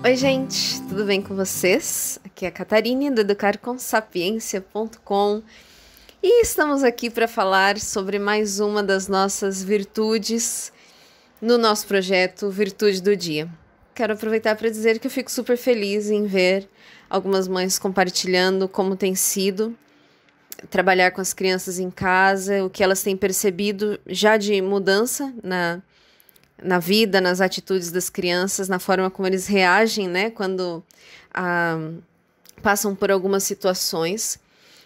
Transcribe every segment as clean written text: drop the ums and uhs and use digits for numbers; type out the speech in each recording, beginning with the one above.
Oi, gente, tudo bem com vocês? Aqui é a Catarine do educarconsapiencia.com e estamos aqui para falar sobre mais uma das nossas virtudes no nosso projeto Virtude do Dia. Quero aproveitar para dizer que eu fico super feliz em ver algumas mães compartilhando como tem sido trabalhar com as crianças em casa, o que elas têm percebido já de mudança na vida, nas atitudes das crianças, na forma como eles reagem, né, quando passam por algumas situações.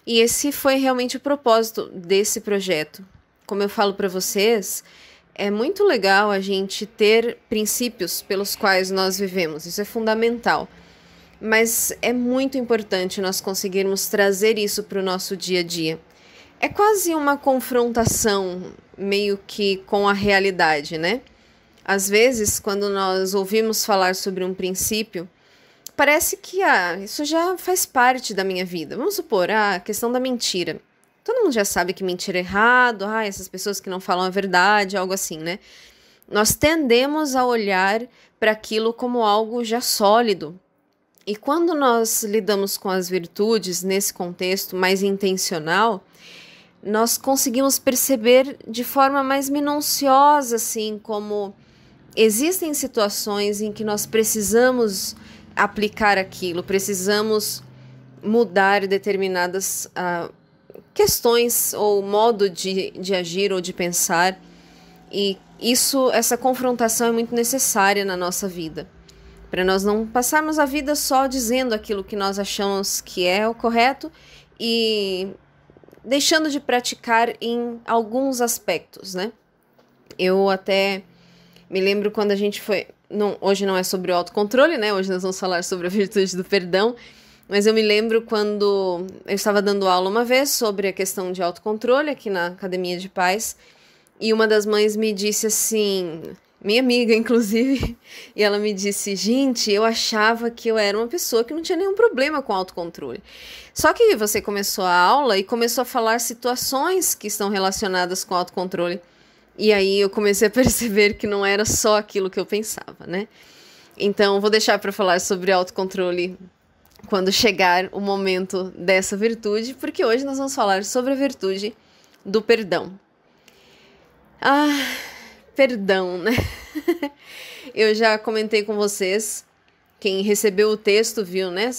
E esse foi realmente o propósito desse projeto. Como eu falo para vocês, é muito legal a gente ter princípios pelos quais nós vivemos, isso é fundamental. Mas é muito importante nós conseguirmos trazer isso para o nosso dia a dia. É quase uma confrontação meio que com a realidade, né? Às vezes, quando nós ouvimos falar sobre um princípio, parece que isso já faz parte da minha vida. Vamos supor, a questão da mentira. Todo mundo já sabe que mentira é errado, essas pessoas que não falam a verdade, algo assim, né? Nós tendemos a olhar para aquilo como algo já sólido. E quando nós lidamos com as virtudes nesse contexto mais intencional, nós conseguimos perceber de forma mais minuciosa, assim, como existem situações em que nós precisamos aplicar aquilo, precisamos mudar determinadas questões ou modo de agir ou de pensar, e essa confrontação é muito necessária na nossa vida, para nós não passarmos a vida só dizendo aquilo que nós achamos que é o correto e deixando de praticar em alguns aspectos, né? Eu até me lembro quando a gente foi... hoje não é sobre o autocontrole, né? Hoje nós vamos falar sobre a virtude do perdão. Mas eu me lembro quando eu estava dando aula uma vez sobre a questão de autocontrole aqui na Academia de Paz. E uma das mães me disse assim... Minha amiga, inclusive. E ela me disse, gente, eu achava que eu era uma pessoa que não tinha nenhum problema com autocontrole. Só que você começou a aula e começou a falar situações que estão relacionadas com autocontrole. E aí eu comecei a perceber que não era só aquilo que eu pensava, né? Então, vou deixar para falar sobre autocontrole quando chegar o momento dessa virtude, porque hoje nós vamos falar sobre a virtude do perdão. Perdão, né? Eu já comentei com vocês, quem recebeu o texto viu, né?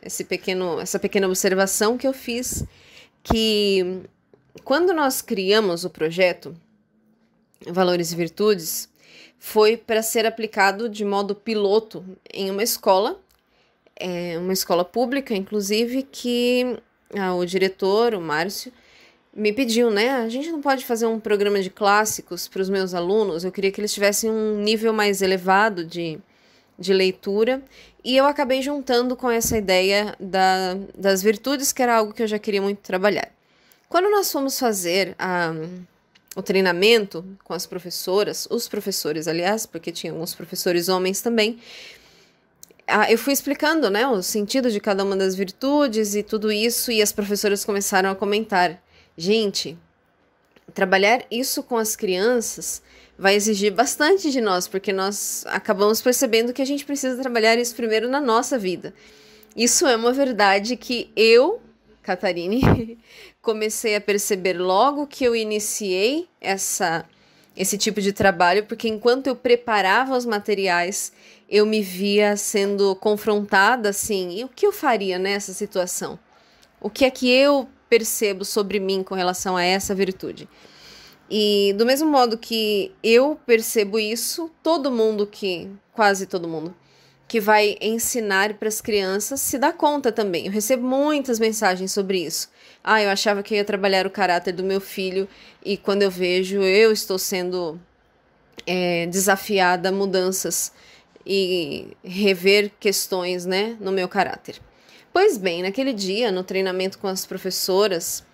Essa pequena observação que eu fiz, que quando nós criamos o projeto Valores e Virtudes, foi para ser aplicado de modo piloto em uma escola pública, inclusive, que o diretor, o Márcio, me pediu, né? A gente não pode fazer um programa de clássicos para os meus alunos, eu queria que eles tivessem um nível mais elevado de leitura, e eu acabei juntando com essa ideia das virtudes, que era algo que eu já queria muito trabalhar. Quando nós fomos fazer o treinamento com as professoras, os professores, aliás, porque tinha alguns professores homens também, eu fui explicando, né, o sentido de cada uma das virtudes e tudo isso, e as professoras começaram a comentar, gente, trabalhar isso com as crianças vai exigir bastante de nós, porque nós acabamos percebendo que a gente precisa trabalhar isso primeiro na nossa vida. Isso é uma verdade que eu, Catarine, comecei a perceber logo que eu iniciei esse tipo de trabalho, porque enquanto eu preparava os materiais, eu me via sendo confrontada assim, e o que eu faria nessa situação? O que é que eu percebo sobre mim com relação a essa virtude? E do mesmo modo que eu percebo isso, quase todo mundo, que vai ensinar para as crianças se dá conta também. Eu recebo muitas mensagens sobre isso. Eu achava que eu ia trabalhar o caráter do meu filho e quando eu vejo, eu estou sendo desafiada a mudanças e rever questões, né, no meu caráter. Pois bem, naquele dia, no treinamento com as professoras,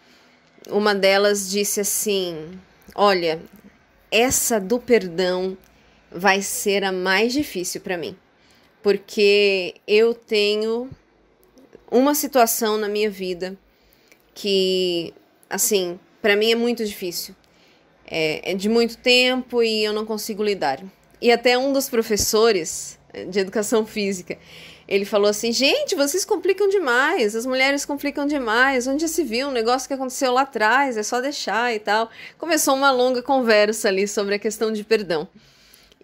uma delas disse assim, olha, essa do perdão vai ser a mais difícil para mim. Porque eu tenho uma situação na minha vida que, assim, para mim é muito difícil. É de muito tempo e eu não consigo lidar. E até um dos professores de educação física. Ele falou assim, gente, vocês complicam demais, as mulheres complicam demais, onde já se viu um negócio que aconteceu lá atrás, é só deixar e tal. Começou uma longa conversa ali sobre a questão de perdão.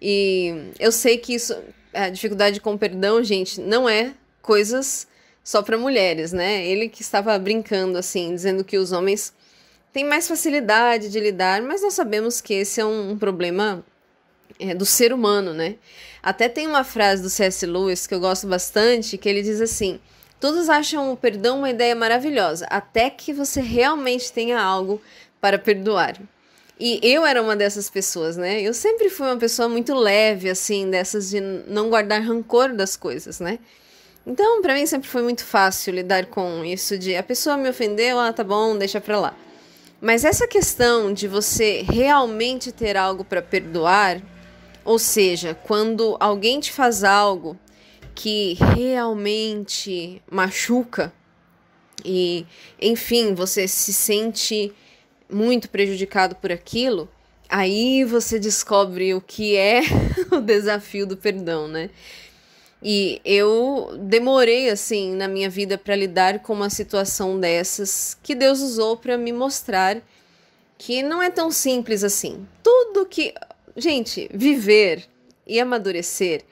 E eu sei que isso, a dificuldade com perdão, gente, não é coisas só para mulheres, né? Ele que estava brincando, assim, dizendo que os homens têm mais facilidade de lidar, mas nós sabemos que esse é um problema do ser humano, né? Até tem uma frase do C.S. Lewis que eu gosto bastante, que ele diz assim, todos acham o perdão uma ideia maravilhosa, até que você realmente tenha algo para perdoar. E eu era uma dessas pessoas, né? Eu sempre fui uma pessoa muito leve, assim, dessas de não guardar rancor das coisas, né? Então, pra mim sempre foi muito fácil lidar com isso de a pessoa me ofendeu, tá bom, deixa pra lá. Mas essa questão de você realmente ter algo para perdoar, ou seja, quando alguém te faz algo que realmente machuca e, enfim, você se sente muito prejudicado por aquilo, aí você descobre o que é o desafio do perdão, né? E eu demorei, assim, na minha vida para lidar com uma situação dessas que Deus usou para me mostrar que não é tão simples assim. Tudo que... Gente, viver e amadurecer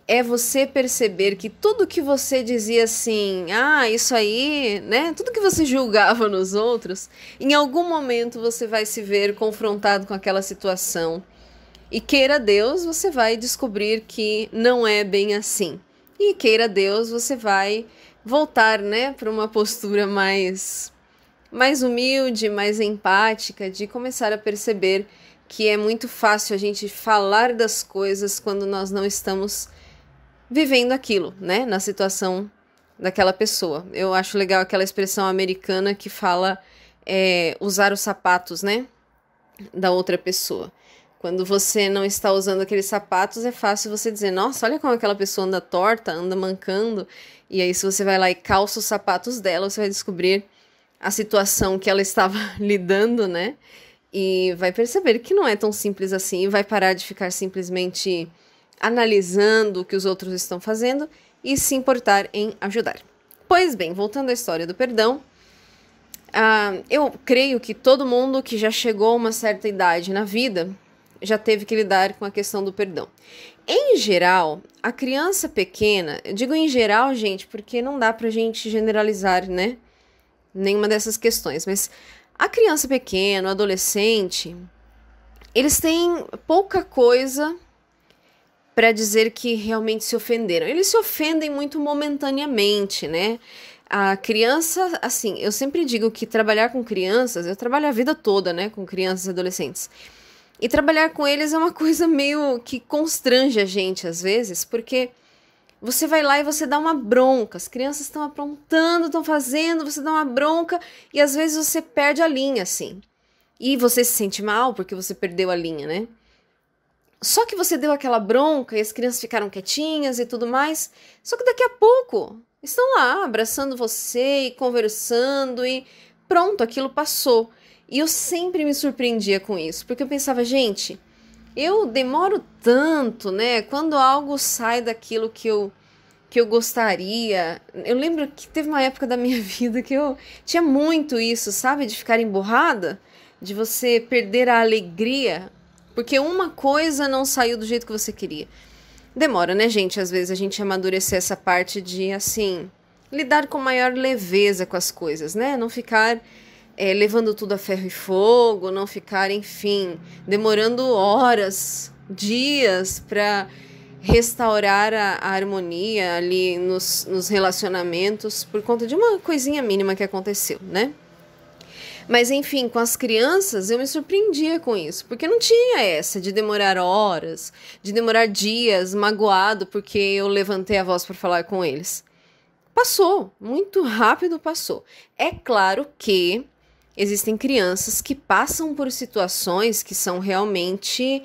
é você perceber que tudo que você dizia assim, isso aí, né? Tudo que você julgava nos outros, em algum momento você vai se ver confrontado com aquela situação. E queira Deus, você vai descobrir que não é bem assim. E queira Deus, você vai voltar, né, para uma postura mais humilde, mais empática, de começar a perceber que é muito fácil a gente falar das coisas quando nós não estamos vivendo aquilo, né, na situação daquela pessoa. Eu acho legal aquela expressão americana que fala usar os sapatos, né, da outra pessoa. Quando você não está usando aqueles sapatos, é fácil você dizer, nossa, olha como aquela pessoa anda torta, anda mancando. E aí, se você vai lá e calça os sapatos dela, você vai descobrir a situação que ela estava lidando, né? E vai perceber que não é tão simples assim, e vai parar de ficar simplesmente analisando o que os outros estão fazendo e se importar em ajudar. Pois bem, voltando à história do perdão, eu creio que todo mundo que já chegou a uma certa idade na vida já teve que lidar com a questão do perdão. Em geral, a criança pequena, eu digo em geral, gente, porque não dá pra gente generalizar, né? Nenhuma dessas questões, mas a criança pequena, o adolescente, eles têm pouca coisa para dizer que realmente se ofenderam. Eles se ofendem muito momentaneamente, né? A criança, assim, eu sempre digo que trabalhar com crianças, eu trabalho a vida toda, né, com crianças e adolescentes. E trabalhar com eles é uma coisa meio que constrange a gente às vezes, porque você vai lá e você dá uma bronca, as crianças estão aprontando, estão fazendo, você dá uma bronca e às vezes você perde a linha, assim. E você se sente mal porque você perdeu a linha, né? Só que você deu aquela bronca e as crianças ficaram quietinhas e tudo mais, só que daqui a pouco estão lá abraçando você e conversando e pronto, aquilo passou. E eu sempre me surpreendia com isso, porque eu pensava, gente, eu demoro tanto, né? Quando algo sai daquilo que eu gostaria. Eu lembro que teve uma época da minha vida que eu tinha muito isso, sabe? De ficar emburrada, de você perder a alegria, porque uma coisa não saiu do jeito que você queria. Demora, né, gente? Às vezes a gente amadurecer essa parte de, assim, lidar com maior leveza com as coisas, né? Não ficar levando tudo a ferro e fogo, não ficar, enfim, demorando horas, dias para restaurar a harmonia ali nos relacionamentos por conta de uma coisinha mínima que aconteceu, né? Mas, enfim, com as crianças eu me surpreendia com isso, porque não tinha essa de demorar horas, de demorar dias, magoado porque eu levantei a voz para falar com eles. Passou, muito rápido passou. É claro que existem crianças que passam por situações que são realmente,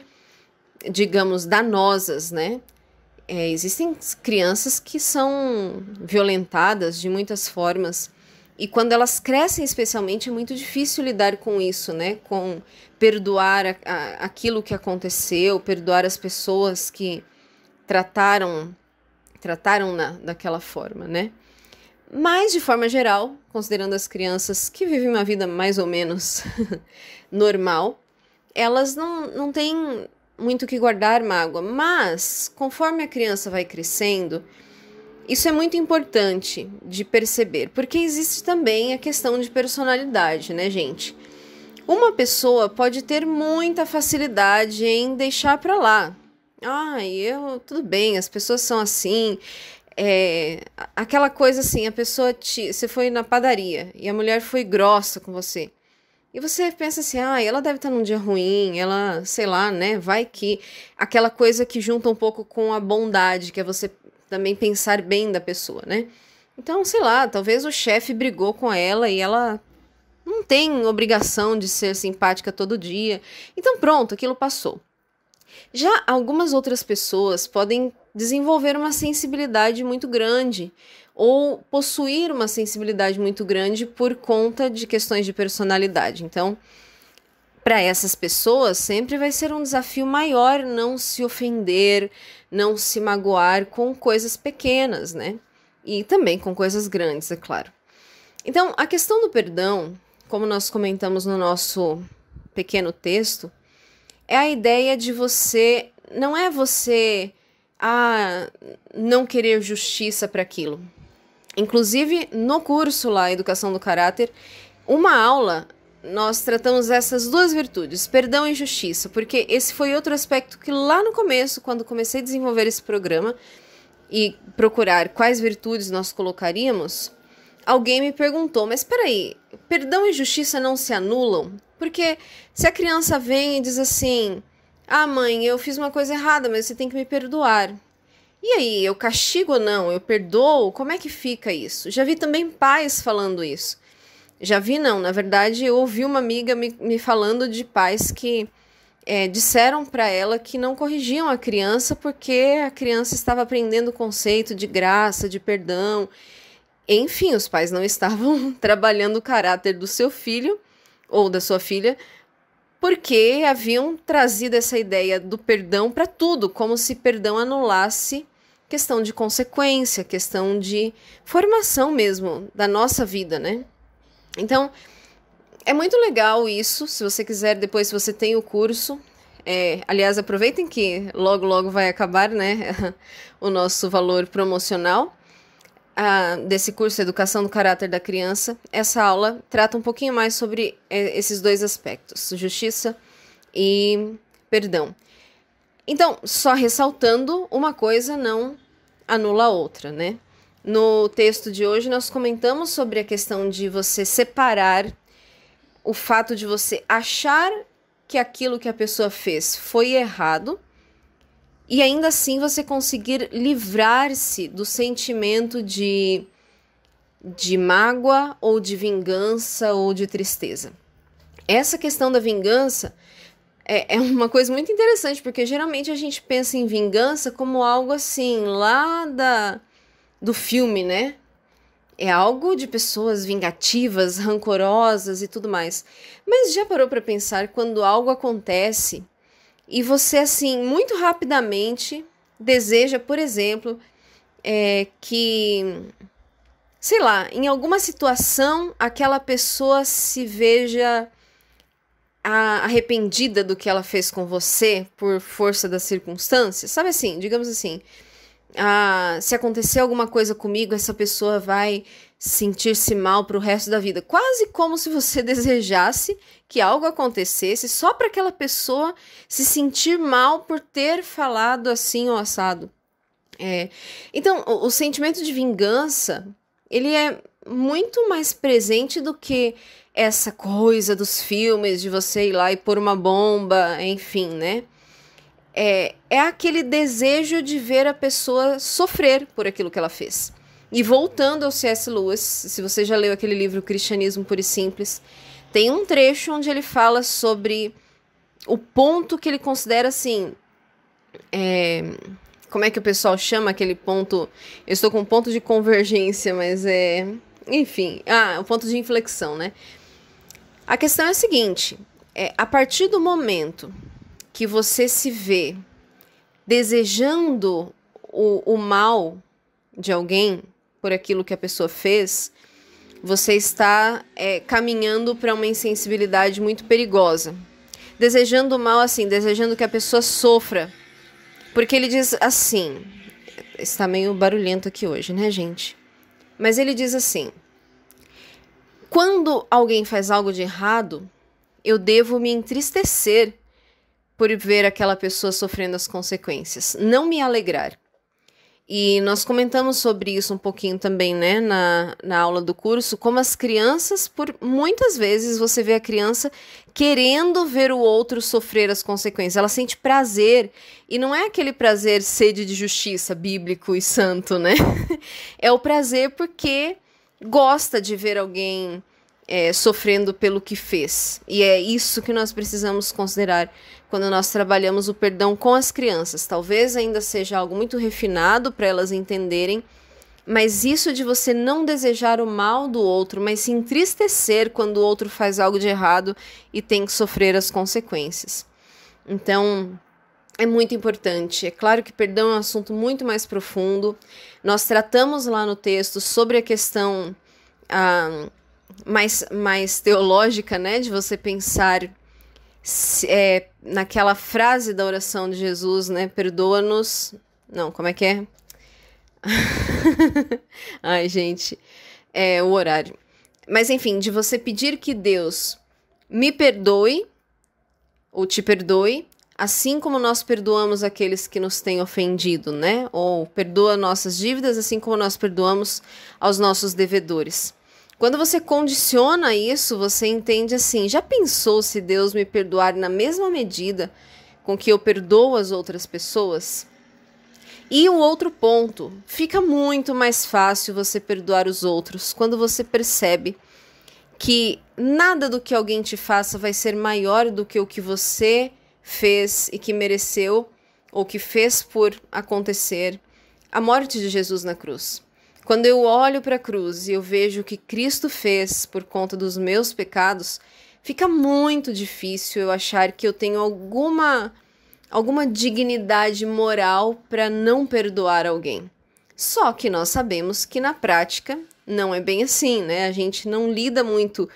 digamos, danosas, né? Existem crianças que são violentadas de muitas formas. E quando elas crescem, especialmente, é muito difícil lidar com isso, né? Com perdoar aquilo que aconteceu, perdoar as pessoas que trataram daquela forma, né? Mas, de forma geral, considerando as crianças que vivem uma vida mais ou menos normal, elas não têm muito o que guardar mágoa. Mas, conforme a criança vai crescendo, isso é muito importante de perceber, porque existe também a questão de personalidade, né, gente? Uma pessoa pode ter muita facilidade em deixar pra lá. Tudo bem, as pessoas são assim. Aquela coisa assim, você foi na padaria e a mulher foi grossa com você. E você pensa assim, ela deve estar num dia ruim, ela, sei lá, né, vai que... Aquela coisa que junta um pouco com a bondade, que é você também pensar bem da pessoa, né? Então, sei lá, talvez o chefe brigou com ela e ela não tem obrigação de ser simpática todo dia. Então, pronto, aquilo passou. Já algumas outras pessoas podem desenvolver uma sensibilidade muito grande ou possuir uma sensibilidade muito grande por conta de questões de personalidade. Então, para essas pessoas, sempre vai ser um desafio maior não se ofender, não se magoar com coisas pequenas, né? E também com coisas grandes, é claro. Então, a questão do perdão, como nós comentamos no nosso pequeno texto, é a ideia de você... Não é você não querer justiça para aquilo. Inclusive, no curso lá, Educação do Caráter, uma aula, nós tratamos essas duas virtudes, perdão e justiça, porque esse foi outro aspecto que lá no começo, quando comecei a desenvolver esse programa e procurar quais virtudes nós colocaríamos, alguém me perguntou, mas espera aí, perdão e justiça não se anulam? Porque se a criança vem e diz assim, mãe, eu fiz uma coisa errada, mas você tem que me perdoar. E aí, eu castigo ou não? Eu perdoo? Como é que fica isso? Já vi também pais falando isso. Já vi não, na verdade eu ouvi uma amiga me falando de pais que disseram para ela que não corrigiam a criança porque a criança estava aprendendo o conceito de graça, de perdão. Enfim, os pais não estavam trabalhando o caráter do seu filho ou da sua filha, porque haviam trazido essa ideia do perdão para tudo, como se perdão anulasse questão de consequência, questão de formação mesmo da nossa vida, né? Então, é muito legal isso, se você quiser, depois se você tem o curso, aliás, aproveitem que logo vai acabar, né, o nosso valor promocional, desse curso Educação do Caráter da Criança. Essa aula trata um pouquinho mais sobre esses dois aspectos, justiça e perdão. Então, só ressaltando, uma coisa não anula a outra, né? No texto de hoje nós comentamos sobre a questão de você separar o fato de você achar que aquilo que a pessoa fez foi errado e ainda assim você conseguir livrar-se do sentimento de mágoa ou de vingança ou de tristeza. Essa questão da vingança é uma coisa muito interessante, porque geralmente a gente pensa em vingança como algo assim, lá do filme, né? É algo de pessoas vingativas, rancorosas e tudo mais. Mas já parou para pensar quando algo acontece e você, assim, muito rapidamente deseja, por exemplo, que, sei lá, em alguma situação aquela pessoa se veja arrependida do que ela fez com você por força das circunstâncias? Sabe assim, digamos assim, se acontecer alguma coisa comigo, essa pessoa vai sentir-se mal pro resto da vida. Quase como se você desejasse que algo acontecesse só para aquela pessoa se sentir mal por ter falado assim ou assado. Então, o sentimento de vingança, ele é muito mais presente do que essa coisa dos filmes de você ir lá e pôr uma bomba, enfim, né? É aquele desejo de ver a pessoa sofrer por aquilo que ela fez. E voltando ao C.S. Lewis, se você já leu aquele livro Cristianismo Puro e Simples, tem um trecho onde ele fala sobre o ponto que ele considera assim... como é que o pessoal chama aquele ponto? Eu estou com um ponto de convergência, mas enfim, o ponto de inflexão, né? A questão é a seguinte, a partir do momento que você se vê desejando o mal de alguém por aquilo que a pessoa fez, você está caminhando para uma insensibilidade muito perigosa. Desejando o mal assim, desejando que a pessoa sofra. Porque ele diz assim, está meio barulhento aqui hoje, né, gente? Mas ele diz assim: quando alguém faz algo de errado, eu devo me entristecer por ver aquela pessoa sofrendo as consequências, não me alegrar. E nós comentamos sobre isso um pouquinho também, né, na aula do curso, como as crianças, por muitas vezes você vê a criança querendo ver o outro sofrer as consequências. Ela sente prazer, e não é aquele prazer sede de justiça bíblico e santo, né? É o prazer porque gosta de ver alguém sofrendo pelo que fez. E é isso que nós precisamos considerar quando nós trabalhamos o perdão com as crianças. Talvez ainda seja algo muito refinado para elas entenderem, mas isso de você não desejar o mal do outro, mas se entristecer quando o outro faz algo de errado e tem que sofrer as consequências. Então, é muito importante. É claro que perdão é um assunto muito mais profundo. Nós tratamos lá no texto sobre a questão mais teológica, né, de você pensar naquela frase da oração de Jesus, né, perdoa-nos, não, como é que é? Ai, gente, o horário. Mas enfim, de você pedir que Deus me perdoe, ou te perdoe, assim como nós perdoamos aqueles que nos têm ofendido, né, ou perdoa nossas dívidas, assim como nós perdoamos aos nossos devedores. Quando você condiciona isso, você entende assim: já pensou se Deus me perdoar na mesma medida com que eu perdoo as outras pessoas? E o outro ponto, fica muito mais fácil você perdoar os outros quando você percebe que nada do que alguém te faça vai ser maior do que o que você fez e que mereceu, ou que fez por acontecer, a morte de Jesus na cruz. Quando eu olho para a cruz e eu vejo o que Cristo fez por conta dos meus pecados, fica muito difícil eu achar que eu tenho alguma dignidade moral para não perdoar alguém. Só que nós sabemos que na prática não é bem assim, né? A gente não lida muito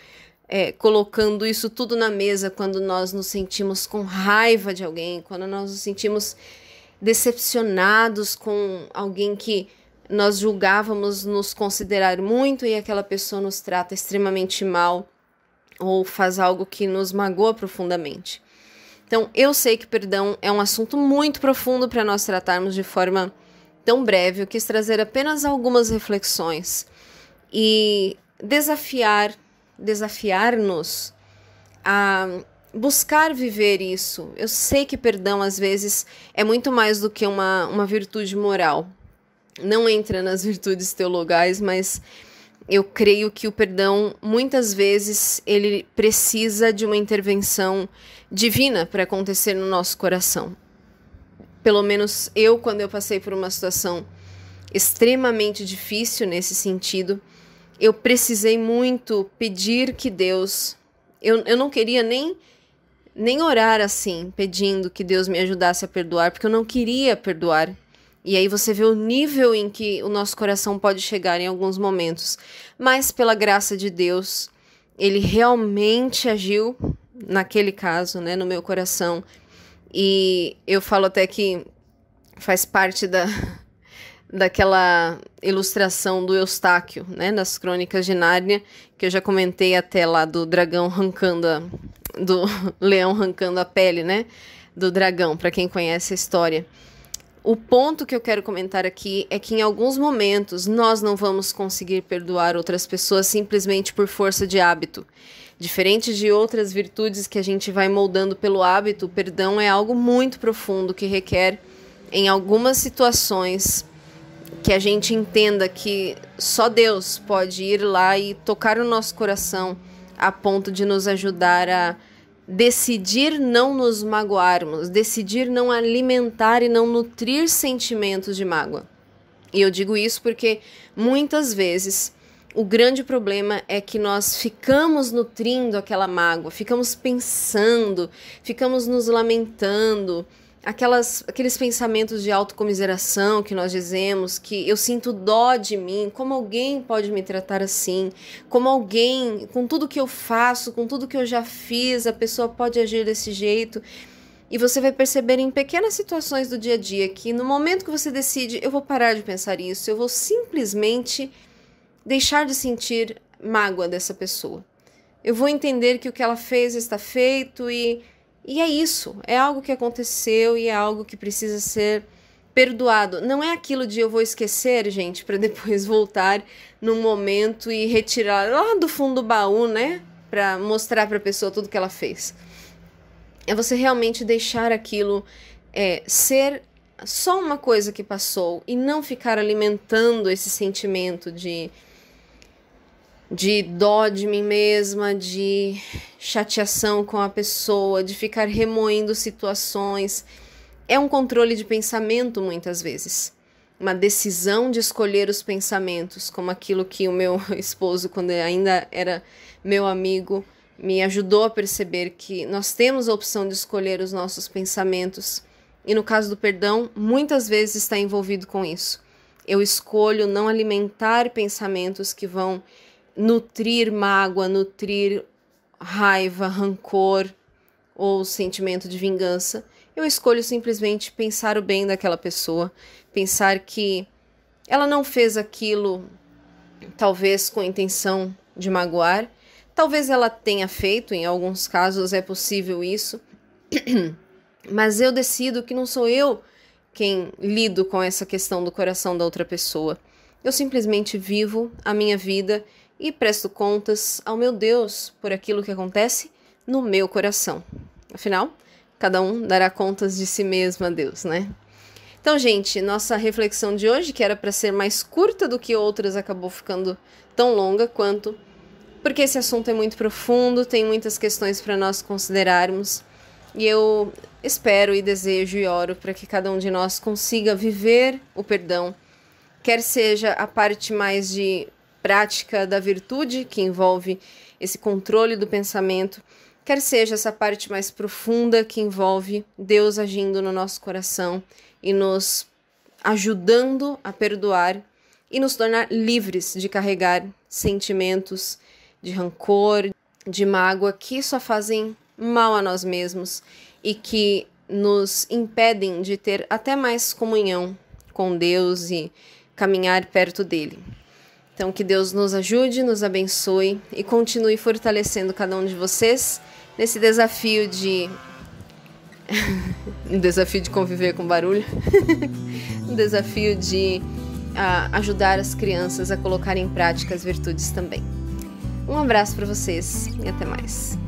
colocando isso tudo na mesa quando nós nos sentimos com raiva de alguém, quando nós nos sentimos decepcionados com alguém que nós julgávamos nos considerar muito e aquela pessoa nos trata extremamente mal ou faz algo que nos magoa profundamente. Então, eu sei que perdão é um assunto muito profundo para nós tratarmos de forma tão breve. Eu quis trazer apenas algumas reflexões e desafiar-nos a buscar viver isso. Eu sei que perdão, às vezes, é muito mais do que uma virtude moral. Não entra nas virtudes teologais, mas eu creio que o perdão, muitas vezes, ele precisa de uma intervenção divina para acontecer no nosso coração. Pelo menos eu, quando eu passei por uma situação extremamente difícil nesse sentido, eu precisei muito pedir que Deus... Eu não queria nem orar assim, pedindo que Deus me ajudasse a perdoar, porque eu não queria perdoar. E aí você vê o nível em que o nosso coração pode chegar em alguns momentos. Mas pela graça de Deus, Ele realmente agiu naquele caso, né, no meu coração. E eu falo até que faz parte daquela ilustração do Eustáquio, né, das Crônicas de Nárnia, que eu já comentei até lá do dragão do leão arrancando a pele, né, do dragão, para quem conhece a história. O ponto que eu quero comentar aqui é que em alguns momentos nós não vamos conseguir perdoar outras pessoas simplesmente por força de hábito. Diferente de outras virtudes que a gente vai moldando pelo hábito, o perdão é algo muito profundo que requer, em algumas situações, que a gente entenda que só Deus pode ir lá e tocar o nosso coração a ponto de nos ajudar a decidir não nos magoarmos, decidir não alimentar e não nutrir sentimentos de mágoa. E eu digo isso porque muitas vezes o grande problema é que nós ficamos nutrindo aquela mágoa, ficamos pensando, ficamos nos lamentando, aqueles pensamentos de autocomiseração que nós dizemos, que eu sinto dó de mim, como alguém pode me tratar assim, como alguém, com tudo que eu faço, com tudo que eu já fiz, a pessoa pode agir desse jeito. E você vai perceber em pequenas situações do dia a dia que no momento que você decide, eu vou parar de pensar isso, eu vou simplesmente deixar de sentir mágoa dessa pessoa. Eu vou entender que o que ela fez está feito e é isso, é algo que aconteceu e é algo que precisa ser perdoado. Não é aquilo de eu vou esquecer, gente, para depois voltar num momento e retirar lá do fundo do baú, né? Para mostrar para a pessoa tudo que ela fez. É você realmente deixar aquilo ser só uma coisa que passou e não ficar alimentando esse sentimento de dó de mim mesma, de chateação com a pessoa, de ficar remoendo situações. É um controle de pensamento muitas vezes. Uma decisão de escolher os pensamentos, como aquilo que o meu esposo, quando ainda era meu amigo, me ajudou a perceber que nós temos a opção de escolher os nossos pensamentos. E no caso do perdão, muitas vezes está envolvido com isso. Eu escolho não alimentar pensamentos que vão nutrir mágoa, nutrir raiva, rancor ou sentimento de vingança. Eu escolho simplesmente pensar o bem daquela pessoa, pensar que ela não fez aquilo talvez com a intenção de magoar, talvez ela tenha feito, em alguns casos é possível isso, mas eu decido que não sou eu quem lido com essa questão do coração da outra pessoa. Eu simplesmente vivo a minha vida e presto contas ao meu Deus por aquilo que acontece no meu coração. Afinal, cada um dará contas de si mesmo a Deus, né? Então, gente, nossa reflexão de hoje, que era para ser mais curta do que outras, acabou ficando tão longa quanto, porque esse assunto é muito profundo, tem muitas questões para nós considerarmos, e eu espero e desejo e oro para que cada um de nós consiga viver o perdão, quer seja a parte mais de prática da virtude, que envolve esse controle do pensamento, quer seja essa parte mais profunda, que envolve Deus agindo no nosso coração e nos ajudando a perdoar e nos tornar livres de carregar sentimentos de rancor, de mágoa, que só fazem mal a nós mesmos e que nos impedem de ter até mais comunhão com Deus e caminhar perto dele. Então, que Deus nos ajude, nos abençoe e continue fortalecendo cada um de vocês nesse desafio de... um desafio de conviver com barulho. Um desafio de ajudar as crianças a colocar em prática as virtudes também. Um abraço para vocês e até mais.